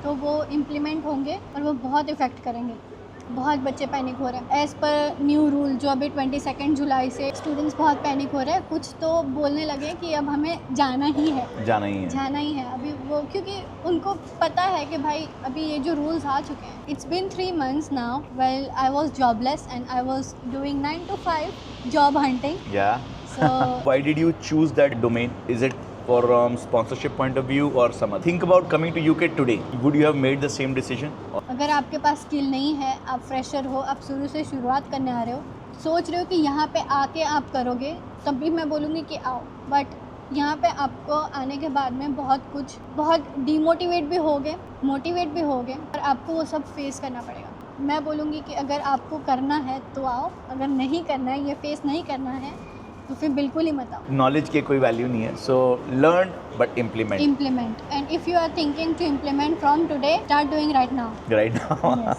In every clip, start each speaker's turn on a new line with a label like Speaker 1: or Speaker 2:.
Speaker 1: तो वो इम्प्लीमेंट होंगे और वो बहुत इफ़ेक्ट करेंगे। बहुत बच्चे पैनिक हो रहे हैं एज़ पर न्यू रूल जो अभी 22 जुलाई से स्टूडेंट्स बहुत पैनिक हो रहे हैं। कुछ तो बोलने लगे कि अब हमें जाना ही है अभी वो, क्योंकि उनको पता है कि भाई अभी ये जो रूल्स आ चुके हैं। It's been 3 months now well I was jobless and I was doing 9 to 5 job hunting. So
Speaker 2: Why did you choose that domain? Is it for sponsorship point of view or some other? Think about coming to UK today. Would you have made the same decision?
Speaker 1: अगर आपके पास skill नहीं है, आप fresher हो, आप शुरू से शुरुआत करने आ रहे हो, सोच रहे हो कि यहाँ पे आके आप करोगे, तब भी मैं बोलूँगी कि आओ। बट यहाँ पे आपको आने के बाद में बहुत डीमोटिवेट भी होगे, मोटिवेट भी होगे और आपको वो सब फेस करना पड़ेगा। मैं बोलूँगी कि अगर आपको करना है तो आओ, अगर नहीं करना है, ये फेस नहीं करना है तो फिर बिल्कुल ही मत आओ।
Speaker 2: नॉलेज की कोई वैल्यू नहीं है, so learn but
Speaker 1: implement and if you are thinking to implement from today, start doing right now.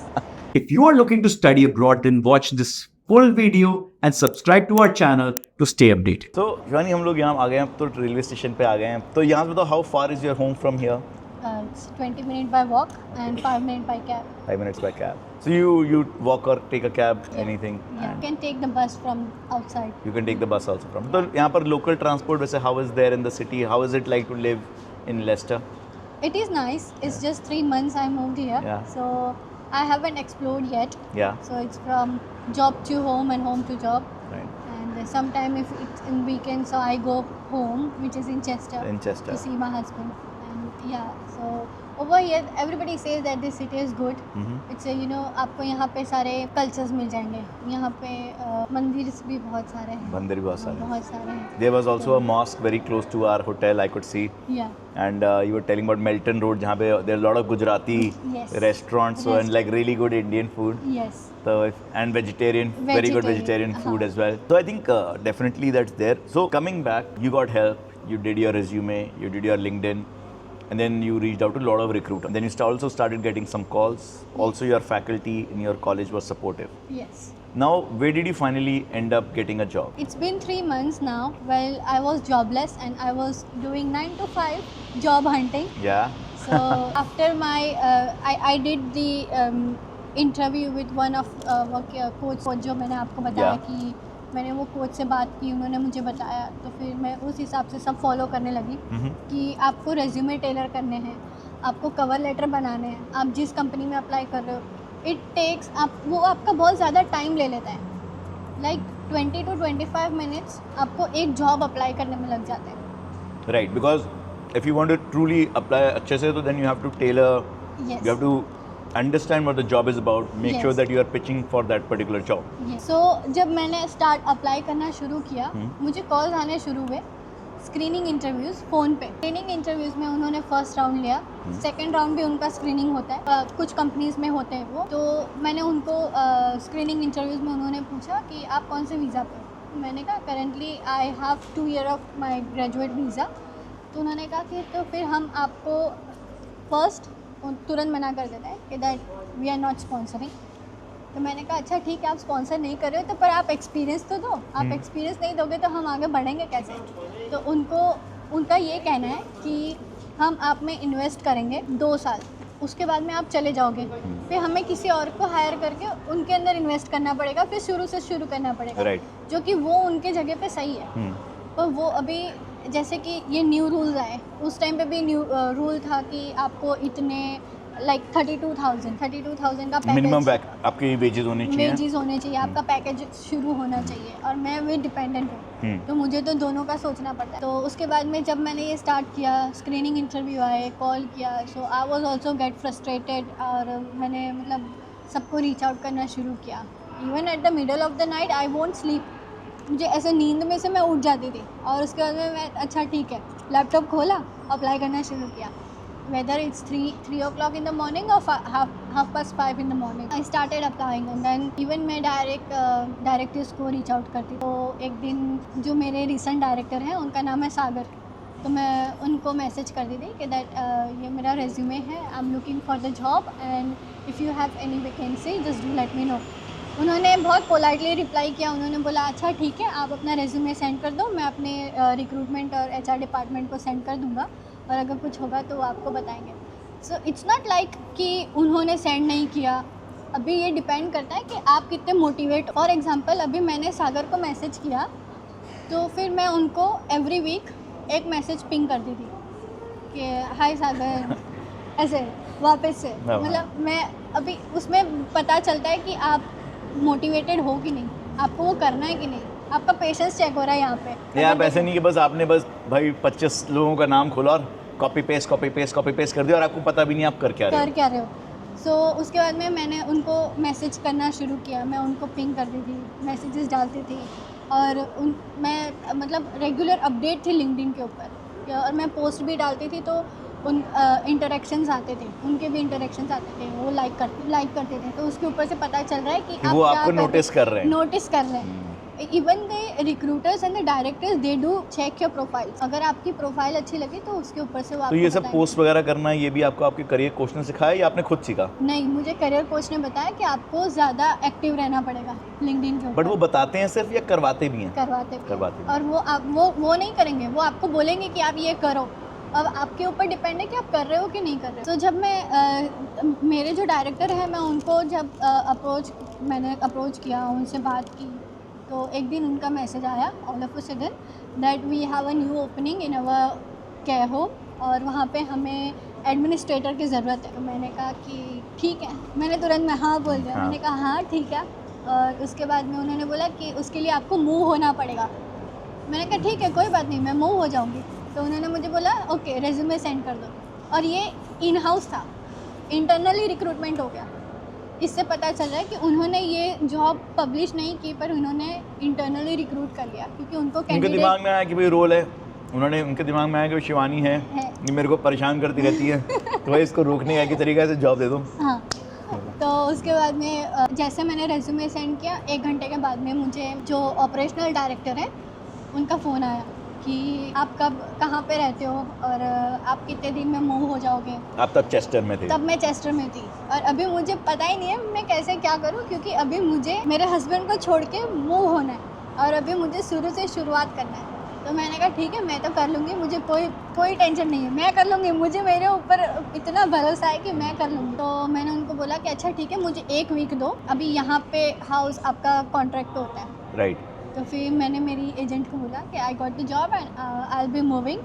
Speaker 3: If you are looking to study abroad, then watch this full video and subscribe to our channel to stay updated.
Speaker 2: तो शिवानी, हम लोग यहाँ आ गए हैं, तो railway station पे आ गए हैं। तो यहाँ से बताओ, how far is your home from here?
Speaker 1: It's 20 minutes by walk and 5 minutes by cab.
Speaker 2: 5 minutes by cab. So you walk or take a cab, anything?
Speaker 1: Yeah, you can take the bus from outside.
Speaker 2: You can take the bus also from. तो यहाँ पर local transport वैसे how is there in the city? How is it like to live in Leicester?
Speaker 1: It is nice. It's just 3 months I moved here.
Speaker 2: Yeah.
Speaker 1: So I haven't explored yet.
Speaker 2: Yeah.
Speaker 1: So it's from job to home and home to job.
Speaker 2: Right.
Speaker 1: And sometime if it's in weekend, so I go home, which is in Chester.
Speaker 2: In Chester.
Speaker 1: To see my husband. And yeah, so over here everybody says that this city is good. It's आपको यहाँ पे सारे cultures मिल जाएंगे। यहाँ पे मंदिर भी बहुत सारे हैं। बहुत सारे हैं।
Speaker 2: There was also a mosque very close to our hotel, I could see.
Speaker 1: Yeah.
Speaker 2: And you were telling about Melton Road, जहाँ पे there are a lot of Gujarati restaurants, so and like really good Indian food.
Speaker 1: Yes.
Speaker 2: So and very good vegetarian food as well. So I think definitely that's there. So coming back, you got help. You did your resume, you did your LinkedIn, and then you reached out to a lot of recruiters. Then you also started getting some calls. Also, your faculty in your college was supportive.
Speaker 1: Yes.
Speaker 2: Now, where did you finally end up getting a job?
Speaker 1: It's been 3 months now. Well, I was jobless and I was doing 9 to 5 job hunting.
Speaker 2: Yeah.
Speaker 1: So after my, I did the interview with one of coach जो मैंने आपको बताया कि मैंने वो coach से बात की, उन्होंने मुझे बताया, तो फिर मैं उस हिसाब से सब फॉलो करने लगी कि आपको रेज्यूमे टेलर करने हैं, आपको कवर लेटर बनाने हैं, आप जिस कंपनी में अप्लाई कर रहे हो, इट टेक्स वो आपका बहुत ज़्यादा टाइम ले लेता है। लाइक 20 to 25 मिनट्स आपको एक जॉब अप्लाई करने में लग जाते हैं।
Speaker 2: Right, because if you want to truly apply अच्छे से, तो then you have to tailor,
Speaker 1: Yes.
Speaker 2: you have to understand what the job is about, make
Speaker 1: Yes.
Speaker 2: sure that you are pitching for that particular job.
Speaker 1: So जब मैंने apply करना शुरू किया, मुझे calls आने शुरू हुए, स्क्रीनिंग इंटरव्यूज़ फ़ोन पे। स्क्रीनिंग इंटरव्यूज़ में उन्होंने फर्स्ट राउंड लिया, सेकंड राउंड भी उनका स्क्रीनिंग होता है, कुछ कंपनीज़ में होते हैं वो। तो मैंने उनको स्क्रीनिंग इंटरव्यूज़ में उन्होंने पूछा कि आप कौन से वीज़ा पे हो। मैंने कहा currently I have 2 year of my graduate visa. तो उन्होंने कहा कि तो फिर हम आपको फर्स्ट तुरंत मना कर देता है कि that we are not sponsoring. तो मैंने कहा अच्छा ठीक है, आप स्पॉन्सर नहीं कर रहे हो तो पर आप एक्सपीरियंस तो दो, आप एक्सपीरियंस नहीं दोगे तो हम आगे बढ़ेंगे कैसे। तो उनका ये कहना है कि हम आप में इन्वेस्ट करेंगे 2 साल, उसके बाद में आप चले जाओगे, फिर हमें किसी और को हायर करके उनके अंदर इन्वेस्ट करना पड़ेगा, फिर शुरू से शुरू करना पड़ेगा।
Speaker 2: Right.
Speaker 1: जो कि वो उनके जगह पे सही है। पर वो अभी जैसे कि ये न्यू रूल्स आए, उस टाइम पे भी न्यू रूल था कि आपको इतने लाइक 32,000 का
Speaker 2: मिनिमम
Speaker 1: पैकेज,
Speaker 2: आपकी वेजेस होने चाहिए,
Speaker 1: आपका पैकेज शुरू होना चाहिए। और मैं भी डिपेंडेंट हूँ, तो मुझे तो दोनों का सोचना पड़ता है। तो उसके बाद में जब मैंने ये स्टार्ट किया, स्क्रीनिंग इंटरव्यू आए, कॉल किया, so I was also get frustrated और मैंने मतलब सबको रीच आउट करना शुरू किया। Even at the middle of the night I won't sleep, मुझे ऐसे नींद में से मैं उठ जाती थी और उसके बाद में मैं अच्छा ठीक है लैपटॉप खोला, अप्लाई करना शुरू किया। whether it's 3 o'clock in the morning or half past 5 in the morning, I started applying and then even मैं डायरेक्टर्स को रीच आउट करती। तो एक दिन जो मेरे रिसेंट डायरेक्टर हैं उनका नाम है सागर, तो मैं उनको मैसेज कर दी थी कि दैट ये मेरा रेज्यूमे है, I am looking for the job and if you have any vacancy just do let me know. उन्होंने बहुत पोलाइटली रिप्लाई किया, उन्होंने बोला अच्छा ठीक है आप अपना रेज्यूमे सेंड कर दो, मैं अपने रिक्रूटमेंट और HR डिपार्टमेंट को सेंड कर दूँगा और अगर कुछ होगा तो आपको बताएंगे। सो इट्स नॉट लाइक कि उन्होंने सेंड नहीं किया, अभी ये डिपेंड करता है कि आप कितने मोटिवेट। फॉर एग्जांपल अभी मैंने सागर को मैसेज किया तो फिर मैं उनको एवरी वीक एक मैसेज पिंग कर दी थी कि हाय सागर, ऐसे वापस से। मतलब मैं अभी उसमें पता चलता है कि आप मोटिवेटेड हो कि नहीं, आपको वो करना है कि नहीं, आपका पेशेंस चेक हो रहा है यहाँ पे।
Speaker 2: नहीं, आप ऐसे नहीं कि बस आपने बस भाई 25 लोगों का नाम खोला और कॉपी पेस्ट कर दिया और आपको पता भी नहीं आप कर क्या रहे हो।
Speaker 1: सो उसके बाद में मैंने उनको मैसेज करना शुरू किया, मैं उनको पिंग करती थी, मैसेजेस डालती थी और मैं मतलब रेगुलर अपडेट थी लिंक्डइन के ऊपर, और मैं पोस्ट भी डालती थी तो उन इंटरेक्शंस आते थे, उनके भी इंटरेक्शंस आते थे, वो लाइक करते थे, तो उसके ऊपर से पता चल रहा है कि
Speaker 2: वो
Speaker 1: आप
Speaker 2: आपको नोटिस कर रहे
Speaker 1: हैं। Even the recruiters and the directors they do check your profile. अगर आपकी प्रोफाइल अच्छी लगी तो उसके ऊपर से वो आपको
Speaker 2: तो ये सब पोस्ट वगैरह करना ये भी आपको आपके करियर कोच ने सिखाया या आपने खुद सीखा?
Speaker 1: नहीं, मुझे करियर कोच ने बताया कि आपको ज़्यादा एक्टिव रहना पड़ेगा लिंक्डइन के ऊपर।
Speaker 2: बट वो बताते हैं सिर्फ या करवाते भी हैं?
Speaker 1: करवाते भी
Speaker 2: हैं।
Speaker 1: और वो नहीं करेंगे, वो आपको बोलेंगे कि आप ये करो। अब आपके ऊपर डिपेंड है कि आप कर रहे हो कि नहीं कर रहे हो। तो जब मैं मेरे जो डायरेक्टर हैं, मैं उनको जब मैंने अप्रोच किया, उनसे बात की, तो एक दिन उनका मैसेज आया all of a sudden that we have a new opening in our care home और वहाँ पे हमें एडमिनिस्ट्रेटर की ज़रूरत है। तो मैंने कहा कि ठीक है, मैंने तुरंत हाँ बोल दिया। मैंने कहा हाँ ठीक है। और उसके बाद में उन्होंने बोला कि उसके लिए आपको मूव होना पड़ेगा। मैंने कहा ठीक है, कोई बात नहीं, मैं मूव हो जाऊँगी। तो उन्होंने मुझे बोला ओके रेज्यूमे सेंड कर दो, और ये इन हाउस था, इंटरनली रिक्रूटमेंट हो गया। इससे पता चल रहा है कि उन्होंने ये जॉब पब्लिश नहीं की, पर उन्होंने इंटरनली रिक्रूट कर लिया क्योंकि
Speaker 2: उनके दिमाग में आया कि भाई रोल है, उनके दिमाग में आया कि शिवानी है, ये मेरे को परेशान करती रहती है तो भाई इसको रोकने का एक तरीका से जॉब दे दो।
Speaker 1: हाँ, तो उसके बाद में जैसे मैंने रेज्यूमे सेंड किया, 1 घंटे के बाद में मुझे जो ऑपरेशनल डायरेक्टर है उनका फ़ोन आया कि आप कब कहाँ पे रहते हो और आप कितने दिन में मूव हो जाओगे।
Speaker 2: आप तब चेस्टर में थे?
Speaker 1: तब मैं चेस्टर में थी और अभी मुझे पता ही नहीं है मैं कैसे क्या करूँ, क्योंकि अभी मुझे मेरे हस्बैंड को छोड़ के मूव होना है और अभी मुझे शुरू से शुरुआत करना है। तो मैंने कहा ठीक है, मैं तो कर लूँगी, मुझे कोई टेंशन नहीं है, मैं कर लूँगी, मुझे मेरे ऊपर इतना भरोसा है कि मैं कर लूँगी। तो मैंने उनको बोला कि अच्छा ठीक है, मुझे 1 वीक दो, अभी यहाँ पे हाउस आपका कॉन्ट्रैक्ट होता है।
Speaker 2: राइट।
Speaker 1: तो फिर मैंने मेरी एजेंट को बोला कि I got the job and I will be moving,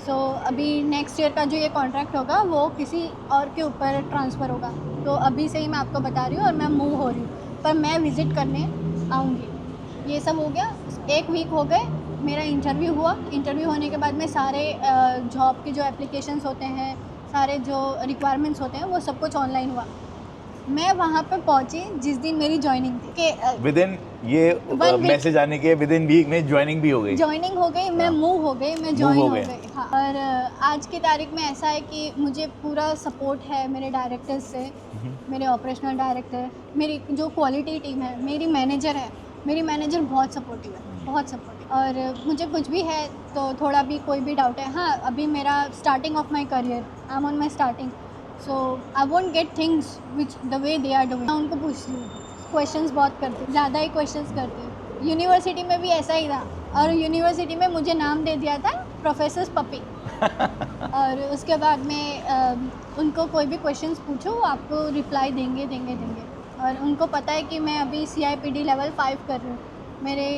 Speaker 1: so अभी नेक्स्ट ईयर का जो ये कॉन्ट्रैक्ट होगा वो किसी और के ऊपर ट्रांसफ़र होगा। तो अभी से ही मैं आपको बता रही हूँ और मैं मूव हो रही हूँ, पर मैं विज़िट करने आऊँगी। ये सब हो गया, 1 वीक हो गए, मेरा इंटरव्यू हुआ। इंटरव्यू होने के बाद में सारे जॉब के जो एप्लीकेशंस होते हैं, सारे जो रिक्वायरमेंट्स होते हैं, वो सब कुछ ऑनलाइन हुआ। मैं वहाँ पे पहुँची जिस दिन मेरी ज्वाइनिंग थी कि
Speaker 2: विदिन ये मैसेज आने के विदिन वीक में ज्वाइनिंग भी हो गई।
Speaker 1: ज्वाइनिंग हो गई, मैं मूव हो गई, मैं ज्वाइन हो गई। हाँ, और आज की तारीख में ऐसा है कि मुझे पूरा सपोर्ट है मेरे डायरेक्टर से, मेरे ऑपरेशनल डायरेक्टर, मेरी जो क्वालिटी टीम है, मेरी मैनेजर है, मेरी मैनेजर बहुत सपोर्टिव है, बहुत सपोर्टिव। और मुझे कुछ भी है तो थोड़ा भी कोई भी डाउट है, हाँ अभी मेरा starting of my career, I am on my starting, so I won't get things which the way they are doing. मैं उनको पूछती हूँ, क्वेश्चंस बहुत करती हूँ, ज़्यादा ही क्वेश्चंस करती हूँ। यूनिवर्सिटी में भी ऐसा ही था, और यूनिवर्सिटी में मुझे नाम दे दिया था प्रोफेसर पपी। और उसके बाद में उनको कोई भी क्वेश्चंस पूछो वो आपको रिप्लाई देंगे। और उनको पता है कि मैं अभी CIPD लेवल 5 कर रही हूँ। मेरे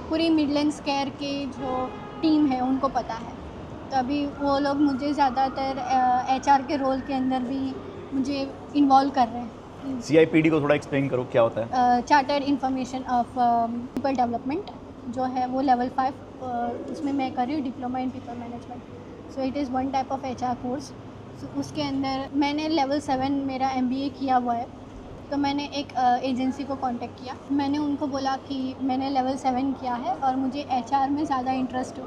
Speaker 1: पूरी मिडलैंड्स केयर की जो टीम है उनको पता है, तो अभी वो लोग मुझे ज़्यादातर HR के रोल के अंदर भी मुझे इन्वॉल्व कर रहे हैं।
Speaker 2: CIPD को थोड़ा एक्सप्लेन करो, क्या होता है?
Speaker 1: Chartered information of people development जो है वो लेवल 5, उसमें मैं कर रही हूँ diploma in people management. So it is one type of HR course. उसके अंदर मैंने लेवल 7 मेरा MBA किया हुआ है। तो मैंने एक एजेंसी को कांटेक्ट किया, मैंने उनको बोला कि मैंने लेवल 7 किया है और मुझे HR में ज़्यादा इंटरेस्ट हो,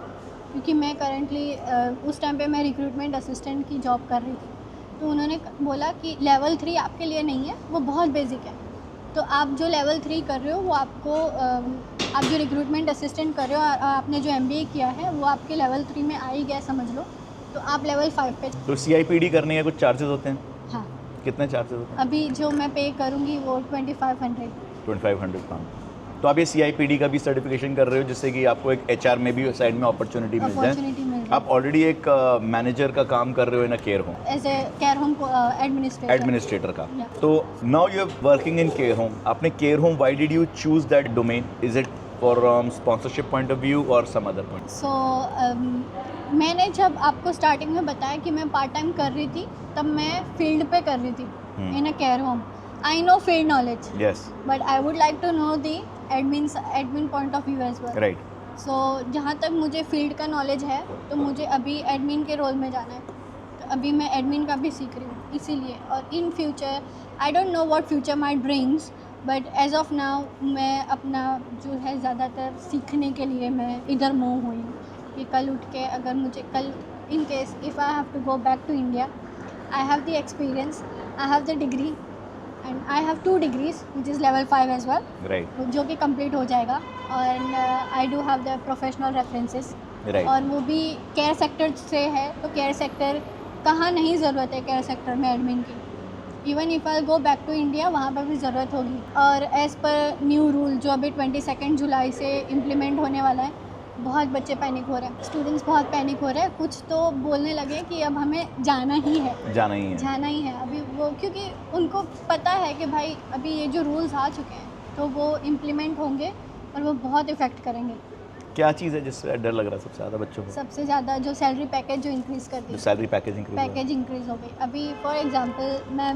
Speaker 1: क्योंकि मैं करंटली उस टाइम पे मैं रिक्रूटमेंट असिस्टेंट की जॉब कर रही थी। तो उन्होंने बोला कि लेवल 3 आपके लिए नहीं है, वो बहुत बेसिक है। तो आप जो लेवल 3 कर रहे हो वो आपको आप जो रिक्रूटमेंट असिस्टेंट कर रहे हो, आपने जो MBA किया है वो आपके लेवल 3 में आ ही गया समझ लो, तो आप लेवल 5 पे।
Speaker 2: तो CIPD करने के कुछ चार्जेस होते हैं?
Speaker 1: हाँ।
Speaker 2: कितने चार्जेस होते हैं?
Speaker 1: अभी जो मैं पे करूँगी वो 2500
Speaker 2: पाउंड। तो आप ये CIPD का भी सर्टिफिकेशन कर रहे हो जिससे कि आपको एक HR में भी साइड में अपॉर्चुनिटी मिल जाए।
Speaker 1: सैलरी
Speaker 2: आप ऑलरेडी एक मैनेजर का काम कर रहे हो in a care home,
Speaker 1: as a care home administrator.
Speaker 2: Administrator का।
Speaker 1: Yeah.
Speaker 2: तो now you are working in care home. आपने care home, why did you choose that domain? Is it for sponsorship point of view और some other point?
Speaker 1: सो मैंने जब आपको starting में बताया कि मैं पार्ट टाइम कर रही थी, तब मैं फील्ड पे कर रही थी in a care home. I know field knowledge,
Speaker 2: yes,
Speaker 1: but I would like to know the admin point of view as well.
Speaker 2: Right.
Speaker 1: So जहाँ तक मुझे फील्ड का नॉलेज है, तो मुझे अभी एडमिन के रोल में जाना है। तो अभी मैं एडमिन का भी सीख रही हूँ इसीलिए। और in future I don't know what future might brings, but as of now मैं अपना जो है ज़्यादातर सीखने के लिए मैं इधर मूव हुई हूँ कि कल उठ के अगर मुझे कल in case if I have to go back to India, I have the experience, I have the degree and I have 2 degrees which is level 5 as well,
Speaker 2: right,
Speaker 1: जो कि कंप्लीट हो जाएगा। और I do have the professional references,
Speaker 2: right.
Speaker 1: और वो भी care sector से है। तो केयर सेक्टर कहाँ नहीं ज़रूरत है केयर सेक्टर में एडमिन की। Even if I go back to India, वहाँ पर भी ज़रूरत होगी। और एज़ पर न्यू रूल जो अभी 22 जुलाई से इम्प्लीमेंट होने वाला है, बहुत बच्चे पैनिक हो रहे हैं, स्टूडेंट्स बहुत पैनिक हो रहे हैं। कुछ तो बोलने लगे कि अब हमें जाना ही है,
Speaker 2: जाना ही है,
Speaker 1: जाना ही है अभी। वो क्योंकि उनको पता है कि भाई अभी ये जो रूल्स आ चुके हैं, तो वो इम्प्लीमेंट होंगे और वो बहुत इफ़ेक्ट करेंगे।
Speaker 2: क्या चीज़ है जिससे डर लग रहा है सबसे ज़्यादा बच्चों को?
Speaker 1: सबसे ज़्यादा जो सैलरी पैकेज जो इंक्रीज़ कर
Speaker 2: जो
Speaker 1: दी,
Speaker 2: सैलरी पैकेज
Speaker 1: पैकेज इंक्रीज़ हो गई। अभी फॉर एग्जांपल मैं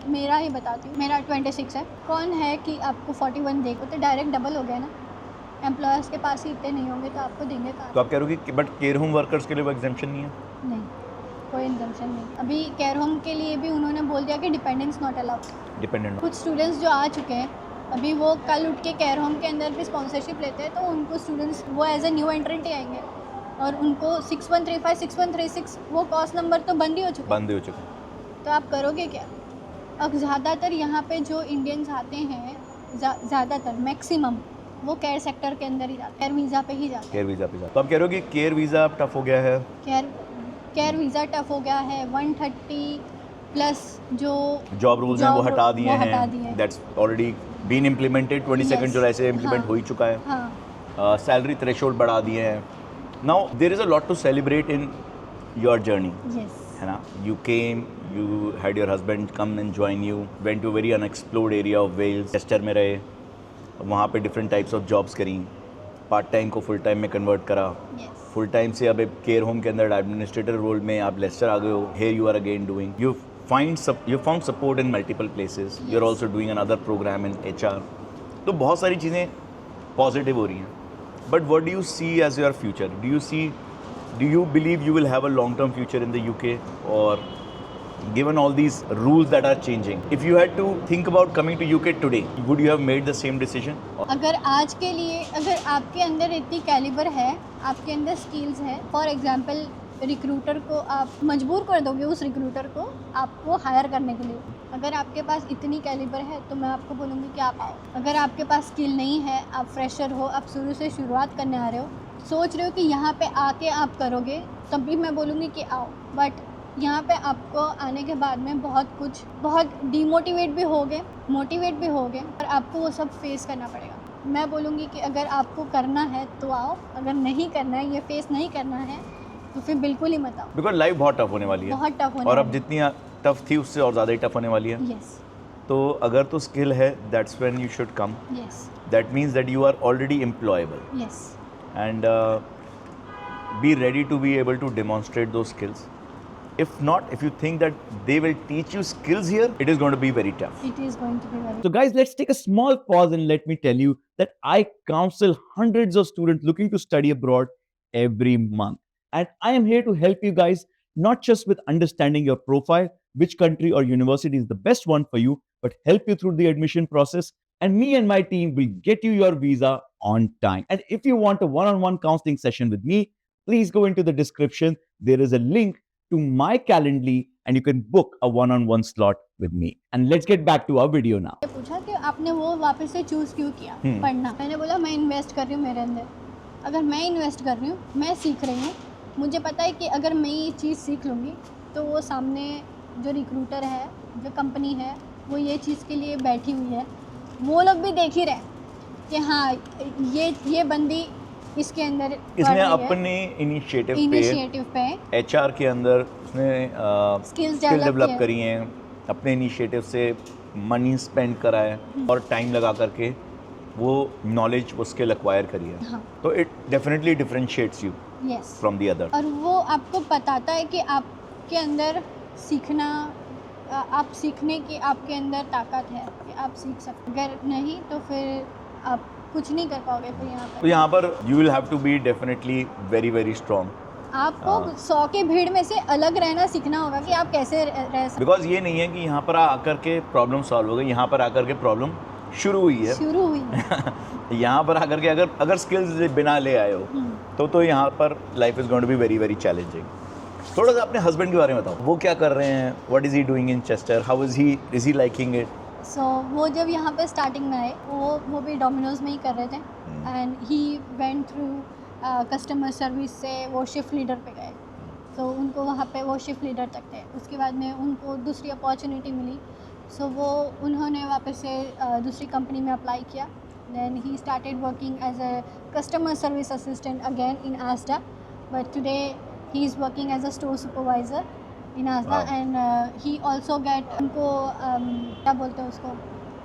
Speaker 1: मेरा ही बताती हूँ। मेरा 26 है। कौन है कि आपको 41 देगा? तो डायरेक्ट डबल हो गया ना। एम्प्लॉयर्स के पास ही इतने नहीं होंगे तो आपको देंगे कहाँ?
Speaker 2: तो आप कह रहे हो कि बट केयर होम वर्कर्स के लिए वो एग्जेम्पशन नहीं है?
Speaker 1: नहीं, कोई एग्जम्पशन नहीं। अभी केयर होम के लिए भी उन्होंने बोल दिया कि डिपेंडेंस नॉट अलाउड।
Speaker 2: डिपेंडेंट।
Speaker 1: कुछ स्टूडेंट्स जो आ चुके हैं, अभी वो कल उठ के केयर होम के अंदर भी स्पॉन्सरशिप लेते हैं, तो उनको स्टूडेंट्स वो एज ए न्यू एंट्रेंट ही आएंगे और उनको 6135 6136 वो कॉस्ट नंबर तो बंद ही हो चुका है।
Speaker 2: बंद हो चुका।
Speaker 1: तो आप करोगे क्या? अब ज़्यादातर यहाँ पे जो इंडियंस आते हैं, ज़्यादातर मैक्सिमम वो केयर सेक्टर के अंदर ही जाते हैं, केयर वीज़ा पे ही जाते हैं।
Speaker 2: केयर वीज़ा पे जाते। तो आप कह रहे हो कि केयर वीज़ा अब टफ हो गया है?
Speaker 1: केयर वीज़ा टफ हो गया है। 130 प्लस जो
Speaker 2: जॉब रूल्स हैं वो हटा दिए
Speaker 1: हटा दिए
Speaker 2: हैं।
Speaker 1: हैं।
Speaker 2: That's already been implemented. 22
Speaker 1: Yes.
Speaker 2: जुलाई से इम्प्लीमेंट
Speaker 1: हाँ।
Speaker 2: हो ही चुका है।
Speaker 1: हाँ,
Speaker 2: सैलरी थ्रेशोल्ड बढ़ा दिए हैं। Now there is a lot to celebrate in your journey,
Speaker 1: yes,
Speaker 2: है ना? You came, you had your husband come and join you, went to very unexplored area of Wales, Chester में रहे, वहाँ पे different types of jobs करी, part time को full time में convert करा,
Speaker 1: यस,
Speaker 2: फुल टाइम से अब एक केयर होम के अंदर एडमिनिस्ट्रेटर रोल में आप लेस्टर आ गए हो। Here you are again doing, you found support in multiple places.
Speaker 1: Yes.
Speaker 2: You're also doing another program in HR. तो बहुत सारी चीज़ें पॉजिटिव हो रही हैं। But what do you see as your future? Do you believe you will have a long term future in the UK, or given all these rules that are changing, if you had to think about coming to UK today, would you have made the same decision?
Speaker 1: अगर आज के लिए अगर आपके अंदर इतनी calibre है, आपके अंदर स्किल्स है, फॉर एग्जांपल रिक्रूटर को आप मजबूर कर दोगे उस रिक्रूटर को आपको हायर करने के लिए। अगर आपके पास इतनी कैलिबर है तो मैं आपको बोलूँगी कि आप आओ। अगर आपके पास स्किल नहीं है, आप फ्रेशर हो, आप शुरू से शुरुआत करने आ रहे हो, सोच रहे हो कि यहाँ पे आके आप करोगे, तब भी मैं बोलूँगी कि आओ। बट यहाँ पे आपको आने के बाद में बहुत डीमोटिवेट भी होगे, मोटिवेट भी होगे, और आपको वो सब फेस करना पड़ेगा। मैं बोलूँगी कि अगर आपको करना है तो आओ, अगर नहीं करना है, ये फेस नहीं करना है, तो फिर बिल्कुल ही मत आओ।
Speaker 2: बिकॉज लाइफ बहुत टफ होने वाली है,
Speaker 1: बहुत टफ होने
Speaker 2: और अब
Speaker 1: वाली
Speaker 2: जितनी टफ थी उससे और ज़्यादा ही टफ होने वाली है।
Speaker 1: यस,
Speaker 2: तो अगर तो स्किल है, that's when you should come.
Speaker 1: Yes,
Speaker 2: That means that you are already employable,
Speaker 1: yes,
Speaker 2: and be ready to be able to demonstrate those skills. If not, if you think that they will teach you skills here, it is going to be very tough.
Speaker 1: It is going to be very.
Speaker 3: So, guys, let's take a small pause and let me tell you that I counsel hundreds of students looking to study abroad every month. And I am here to help you guys, not just with understanding your profile, which country or university is the best one for you, but help you through the admission process. And me and my team will get you your visa on time. And if you want a one-on-one counseling session with me, please go into the description. There is a link to my Calendly, and you can book a one-on-one slot with me. And let's get back to our video now.
Speaker 1: पूछा कि आपने वो वापस से choose क्यों किया पढ़ना? मैंने बोला मैं इन्वेस्ट कर रही हूँ मेरे अंदर। अगर मैं इन्वेस्ट कर रही हूँ, मैं सीख रही हूँ, मुझे पता है कि अगर मैं ये चीज़ सीख लूँगी तो वो सामने जो रिक्रूटर है, जो कंपनी है, वो ये चीज़ के लिए बैठी हुई है, वो लोग भी देख ही रहे कि हाँ ये बंदी इसके अंदर पढ़
Speaker 2: इसने
Speaker 1: रही है
Speaker 2: अपने इनिशिएटिव पे
Speaker 1: इनिशिएटिव पे
Speaker 2: एचआर के अंदर उसने
Speaker 1: Skills
Speaker 2: स्किल
Speaker 1: develop
Speaker 2: डेवलप
Speaker 1: किए।
Speaker 2: करी हैं, अपने इनिशिएटिव से मनी स्पेंड करा है और टाइम लगा करके वो नॉलेज वो स्किल एक्वायर करी है।
Speaker 1: हाँ
Speaker 2: तो it definitely differentiates you
Speaker 1: yes
Speaker 2: from the other.
Speaker 1: और वो आपको बताता है कि आपके अंदर सीखना आप सीखने की आपके अंदर ताकत है कि आप सीख सकते। अगर नहीं तो फिर आप कुछ नहीं कर पाओगे फिर यहाँ
Speaker 2: तो
Speaker 1: पर।
Speaker 2: यहाँ पर you will have to be definitely very very strong,
Speaker 1: आपको 100 के भीड़ में से अलग रहना सीखना होगा कि आप कैसे रह सकते।
Speaker 2: बिकॉज ये नहीं है कि यहाँ पर आकर के प्रॉब्लम सॉल्व हो गई, यहाँ पर आकर के प्रॉब्लम शुरू हुई है।
Speaker 1: शुरू हुई है।
Speaker 2: यहाँ पर आकर के अगर स्किल्स बिना ले आए हो तो यहाँ पर life is going to be very very challenging. थोड़ा सा अपने हस्बैंड के बारे में बताओ, वो क्या कर रहे हैं, what is he doing in Chester, how is he liking it?
Speaker 1: So वो जब यहाँ पे स्टार्टिंग में आए वो भी डोमिनोज में ही कर रहे थे and he went through customer service से वो शिफ्ट लीडर पे गए। तो उनको वहाँ पे वो शिफ्ट लीडर तक थे। उसके बाद में उनको दूसरी अपॉर्चुनिटी मिली, सो वो उन्होंने वापस से दूसरी कंपनी में अप्लाई किया। Then he started working as a customer service assistant again in Asda, but today he is working as a store supervisor in Asda
Speaker 2: Wow.
Speaker 1: And he also get उनको क्या बोलते हैं उसको,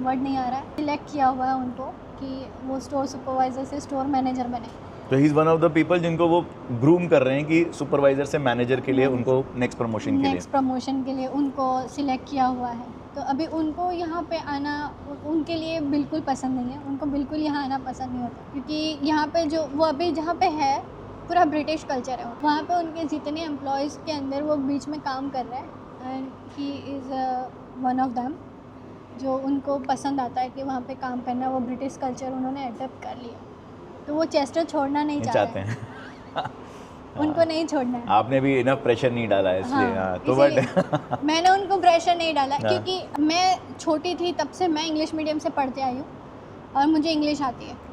Speaker 1: वर्ड नहीं आ रहा है, सिलेक्ट किया हुआ है उनको कि वो स्टोर सुपरवाइज़र से स्टोर मैनेजर बने।
Speaker 2: तो he is one of the people जिनको वो ग्रूम कर रहे हैं कि सुपरवाइजर से मैनेजर के लिए उनको नेक्स्ट प्रमोशन के लिए।
Speaker 1: नेक्स्ट प्रमोशन के लिए उनको सिलेक्ट किया हुआ है। तो अभी उनको यहाँ पे आना उनके लिए बिल्कुल पसंद नहीं है, उनको बिल्कुल यहाँ आना पसंद नहीं होता क्योंकि यहाँ पे जो वो अभी जहाँ पे है पूरा ब्रिटिश कल्चर है। वहाँ पे उनके जितने एम्प्लॉयज़ के अंदर वो बीच में काम कर रहे हैं and he is one of them जो उनको पसंद आता है कि वहाँ पे काम करना। वो ब्रिटिश कल्चर उन्होंने अडॉप्ट कर लिया, तो वो चेस्टर छोड़ना नहीं
Speaker 2: चाहते
Speaker 1: हैं।
Speaker 2: हैं।
Speaker 1: उनको नहीं छोड़ना है।
Speaker 2: आपने भी इनफ प्रेशर नहीं डाला है इसलिए। हाँ, तो बट
Speaker 1: मैंने उनको प्रेशर नहीं डाला
Speaker 2: हाँ।
Speaker 1: क्योंकि मैं छोटी थी तब से मैं इंग्लिश मीडियम से पढ़ते आई हूँ और मुझे इंग्लिश आती है।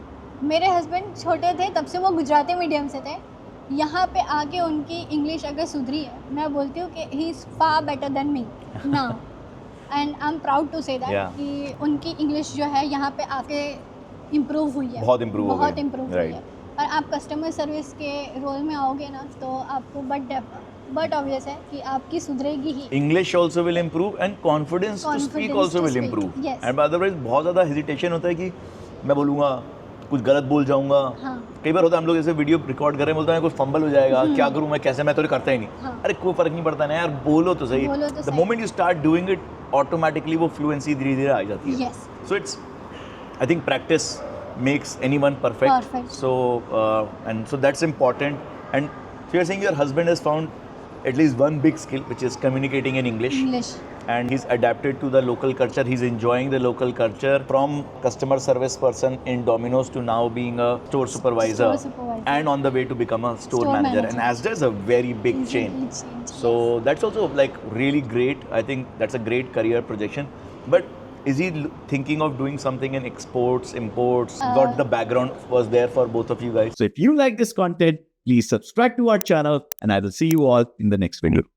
Speaker 1: मेरे हस्बैंड छोटे थे तब से वो गुजराती मीडियम से थे। यहाँ पे आके उनकी इंग्लिश अगर सुधरी है, मैं बोलती हूँ कि he is far better than me now and I am proud to say that
Speaker 2: Yeah.
Speaker 1: कि उनकी इंग्लिश जो है यहाँ पे आके इम्प्रूव हुई है,
Speaker 2: बहुत improve हो
Speaker 1: बहुत
Speaker 2: गई।
Speaker 1: इम्प्रूव हुई
Speaker 2: Right.
Speaker 1: है। और आप कस्टमर सर्विस के रोल में आओगे ना तो आपको बट ऑब्वियस है कि आपकी सुधरेगी ही।
Speaker 2: English also will improve and confidence to speak
Speaker 1: Confidence
Speaker 2: also
Speaker 1: to
Speaker 2: will
Speaker 1: speak,
Speaker 2: improve.
Speaker 1: yes.
Speaker 2: And otherwise बहुत ज़्यादा हेजिटेशन होता है कि मैं बोलूँगा कुछ गलत बोल जाऊँगा।
Speaker 1: हाँ
Speaker 2: कई बार होता है हम लोग ऐसे वीडियो रिकॉर्ड कर रहे हैं, बोलते हैं कुछ फंबल हो जाएगा, क्या करूँ मैं, कैसे, मैं तो करता ही नहीं।
Speaker 1: हाँ।
Speaker 2: अरे कोई फर्क नहीं पड़ता ना यार, बोलो तो सही।
Speaker 1: बोलो तो
Speaker 2: द
Speaker 1: सही।
Speaker 2: Moment you start doing it automatically वो फ्लुएंसी धीरे धीरे आ जाती है।
Speaker 1: Yes
Speaker 2: So it's, I think practice makes anyone perfect.
Speaker 1: Perfect.
Speaker 2: So that's important. And so you're saying your husband has found at least one big skill, which is communicating in English.
Speaker 1: English
Speaker 2: And he's adapted to the local culture. He's enjoying the local culture from customer service person in Domino's to now being a store supervisor,
Speaker 1: Store supervisor.
Speaker 2: and on the way to become a store
Speaker 1: Store
Speaker 2: manager.
Speaker 1: manager.
Speaker 2: And Asda is a very big change. So that's also like really great. I think that's a great career projection. But is he thinking of doing something in exports, imports? Got the background was there for both of you guys?
Speaker 3: So if you like this content, please subscribe to our channel and I will see you all in the next video.